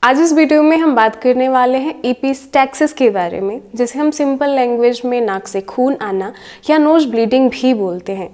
आज इस वीडियो में हम बात करने वाले हैं एपिस्टैक्सिस के बारे में, जिसे हम सिंपल लैंग्वेज में नाक से खून आना या नोज ब्लीडिंग भी बोलते हैं।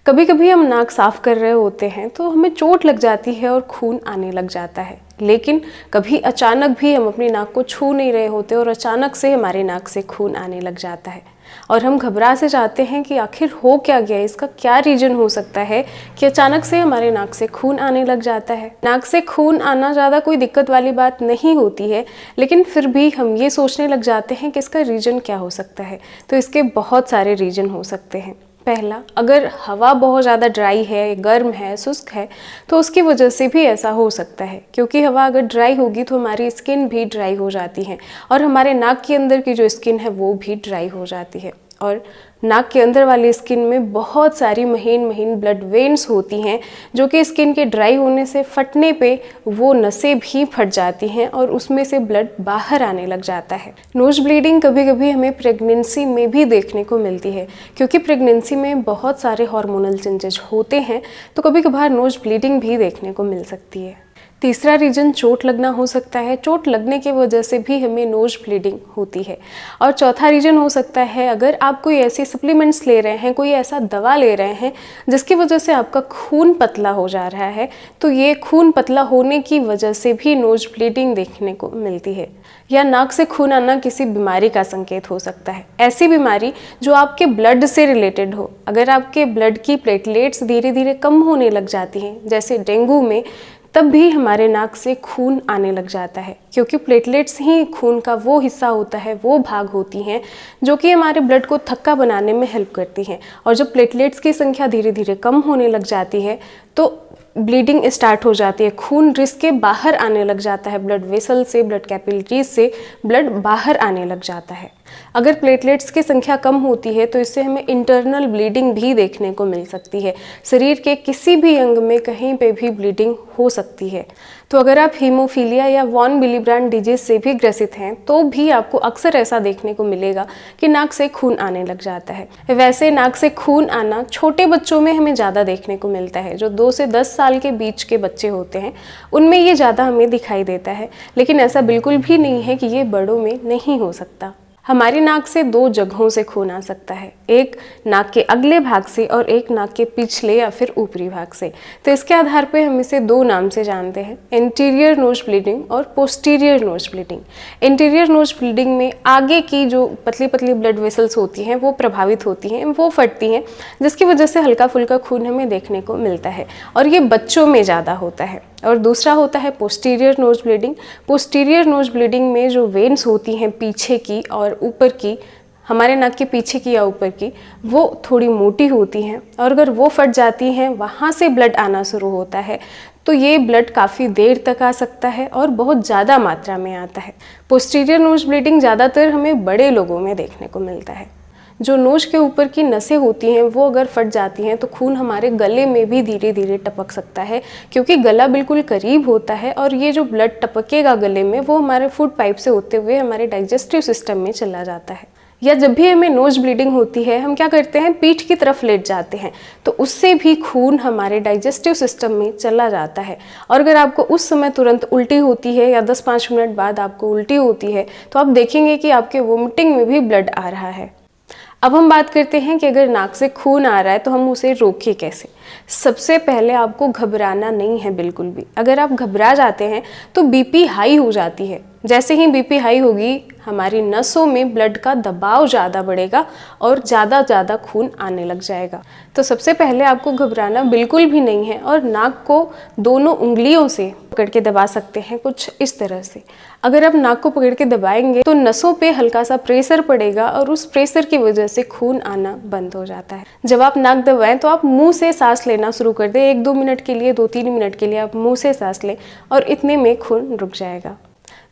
कभी कभी हम नाक साफ कर रहे होते हैं तो हमें चोट लग जाती है और खून आने लग जाता है, लेकिन कभी अचानक भी हम अपनी नाक को छू नहीं रहे होते और अचानक से हमारी नाक से खून आने लग जाता है और हम घबरा से जाते हैं कि आखिर हो क्या गया, इसका क्या रीज़न हो सकता है कि अचानक से हमारे नाक से खून आने लग जाता है। नाक से खून आना ज़्यादा कोई दिक्कत वाली बात नहीं होती है, लेकिन फिर भी हम ये सोचने लग जाते हैं कि इसका रीज़न क्या हो सकता है। तो इसके बहुत सारे रीज़न हो सकते हैं। पहला, अगर हवा बहुत ज़्यादा ड्राई है, गर्म है, शुष्क है, तो उसकी वजह से भी ऐसा हो सकता है, क्योंकि हवा अगर ड्राई होगी तो हमारी स्किन भी ड्राई हो जाती है और हमारे नाक के अंदर की जो स्किन है वो भी ड्राई हो जाती है। और नाक के अंदर वाली स्किन में बहुत सारी महीन महीन ब्लड वेन्स होती हैं, जो कि स्किन के ड्राई होने से फटने पे वो नसें भी फट जाती हैं और उसमें से ब्लड बाहर आने लग जाता है। नोज ब्लीडिंग कभी कभी हमें प्रेगनेंसी में भी देखने को मिलती है, क्योंकि प्रेगनेंसी में बहुत सारे हार्मोनल चेंजेस होते हैं, तो कभी कभार नोज ब्लीडिंग भी देखने को मिल सकती है। तीसरा रीज़न चोट लगना हो सकता है। चोट लगने की वजह से भी हमें नोज ब्लीडिंग होती है। और चौथा रीज़न हो सकता है, अगर आप कोई ऐसी सप्लीमेंट्स ले रहे हैं, कोई ऐसा दवा ले रहे हैं जिसकी वजह से आपका खून पतला हो जा रहा है, तो ये खून पतला होने की वजह से भी नोज ब्लीडिंग देखने को मिलती है। या नाक से खून आना किसी बीमारी का संकेत हो सकता है, ऐसी बीमारी जो आपके ब्लड से रिलेटेड हो। अगर आपके ब्लड की प्लेटलेट्स धीरे धीरे कम होने लग जाती हैं, जैसे डेंगू में, तब भी हमारे नाक से खून आने लग जाता है, क्योंकि प्लेटलेट्स ही खून का वो हिस्सा होता है, वो भाग होती हैं जो कि हमारे ब्लड को थक्का बनाने में हेल्प करती हैं। और जब प्लेटलेट्स की संख्या धीरे धीरे कम होने लग जाती है तो ब्लीडिंग स्टार्ट हो जाती है, खून रिस के बाहर आने लग जाता है, ब्लड वेसल से, ब्लड कैपिलरीज से ब्लड बाहर आने लग जाता है। अगर प्लेटलेट्स की संख्या कम होती है तो इससे हमें इंटरनल ब्लीडिंग भी देखने को मिल सकती है। शरीर के किसी भी अंग में कहीं पे भी ब्लीडिंग हो सकती है। तो अगर आप हीमोफीलिया या वॉन विलिब्रांड डिजीज से भी ग्रसित हैं तो भी आपको अक्सर ऐसा देखने को मिलेगा कि नाक से खून आने लग जाता है। वैसे नाक से खून आना छोटे बच्चों में हमें ज़्यादा देखने को मिलता है। जो 2 से 10 साल के बीच के बच्चे होते हैं उनमें ये ज़्यादा हमें दिखाई देता है, लेकिन ऐसा बिल्कुल भी नहीं है कि ये बड़ों में नहीं हो सकता। हमारी नाक से 2 जगहों से खून आ सकता है, एक नाक के अगले भाग से और एक नाक के पिछले या फिर ऊपरी भाग से। तो इसके आधार पे हम इसे 2 नाम से जानते हैं, इंटीरियर नोज ब्लीडिंग और posterior nose bleeding. Interior nose bleeding में आगे की जो पतली पतली ब्लड वेसल्स होती हैं वो प्रभावित होती हैं, वो फटती हैं, जिसकी वजह से हल्का फुल्का खून हमें देखने को मिलता है और ये बच्चों में ज़्यादा होता है। और दूसरा होता है posterior nose bleeding. Posterior nose bleeding में जो वेन्स होती हैं पीछे की और ऊपर की, हमारे नाक के पीछे की या ऊपर की, वो थोड़ी मोटी होती हैं और अगर वो फट जाती हैं, वहाँ से ब्लड आना शुरू होता है, तो ये ब्लड काफ़ी देर तक आ सकता है और बहुत ज़्यादा मात्रा में आता है। पोस्टीरियर नोज ब्लीडिंग ज़्यादातर हमें बड़े लोगों में देखने को मिलता है। जो नोज के ऊपर की नसें होती हैं वो अगर फट जाती हैं तो खून हमारे गले में भी धीरे धीरे टपक सकता है, क्योंकि गला बिल्कुल करीब होता है और ये जो ब्लड टपकेगा गले में वो हमारे फूड पाइप से होते हुए हमारे डाइजेस्टिव सिस्टम में चला जाता है। या जब भी हमें नोज ब्लीडिंग होती है, हम क्या करते हैं, पीठ की तरफ लेट जाते हैं, तो उससे भी खून हमारे डाइजेस्टिव सिस्टम में चला जाता है। और अगर आपको उस समय तुरंत उल्टी होती है या 10-5 मिनट बाद आपको उल्टी होती है तो आप देखेंगे कि आपके वोमिटिंग में भी ब्लड आ रहा है। अब हम बात करते हैं कि अगर नाक से खून आ रहा है तो हम उसे रोकें कैसे। सबसे पहले आपको घबराना नहीं है बिल्कुल भी। अगर आप घबरा जाते हैं तो बीपी हाई हो जाती है। जैसे ही बीपी हाई होगी, हमारी नसों में ब्लड का दबाव ज़्यादा बढ़ेगा और ज़्यादा खून आने लग जाएगा। तो सबसे पहले आपको घबराना बिल्कुल भी नहीं है और नाक को दोनों उंगलियों से पकड़ के दबा सकते हैं, कुछ इस तरह से। अगर आप नाक को पकड़ के दबाएंगे तो नसों पे हल्का सा प्रेशर पड़ेगा और उस प्रेशर की वजह से खून आना बंद हो जाता है। जब आप नाक दबाएं तो आप मुंह से सांस लेना शुरू कर दें। 1-2 मिनट के लिए, 2-3 मिनट के लिए आप मुंह से सांस लें और इतने में खून रुक जाएगा।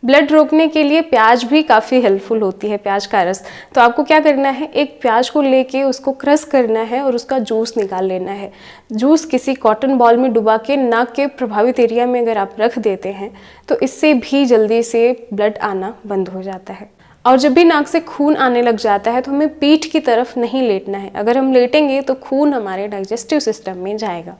ब्लड रोकने के लिए प्याज भी काफ़ी हेल्पफुल होती है, प्याज का रस। तो आपको क्या करना है, एक प्याज को लेके उसको क्रश करना है और उसका जूस निकाल लेना है। जूस किसी कॉटन बॉल में डुबा के नाक के प्रभावित एरिया में अगर आप रख देते हैं तो इससे भी जल्दी से ब्लड आना बंद हो जाता है। और जब भी नाक से खून आने लग जाता है तो हमें पीठ की तरफ नहीं लेटना है। अगर हम लेटेंगे तो खून हमारे डाइजेस्टिव सिस्टम में जाएगा।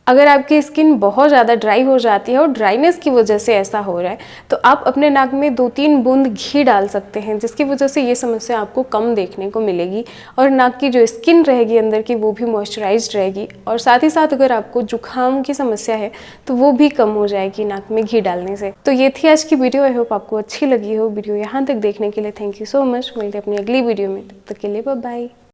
अगर आपकी स्किन बहुत ज़्यादा ड्राई हो जाती है और ड्राइनेस की वजह से ऐसा हो रहा है तो आप अपने नाक में 2-3 बूंद घी डाल सकते हैं, जिसकी वजह से ये समस्या आपको कम देखने को मिलेगी और नाक की जो स्किन रहेगी अंदर की वो भी मॉइस्चराइज्ड रहेगी। और साथ ही साथ अगर आपको जुकाम की समस्या है तो वो भी कम हो जाएगी नाक में घी डालने से। तो ये थी आज की वीडियो। आई होप आपको अच्छी लगी हो वीडियो। यहाँ तक देखने के लिए थैंक यू सो मच। मिलते हैं अपनी अगली वीडियो में, तब तक के लिए बाय बाय।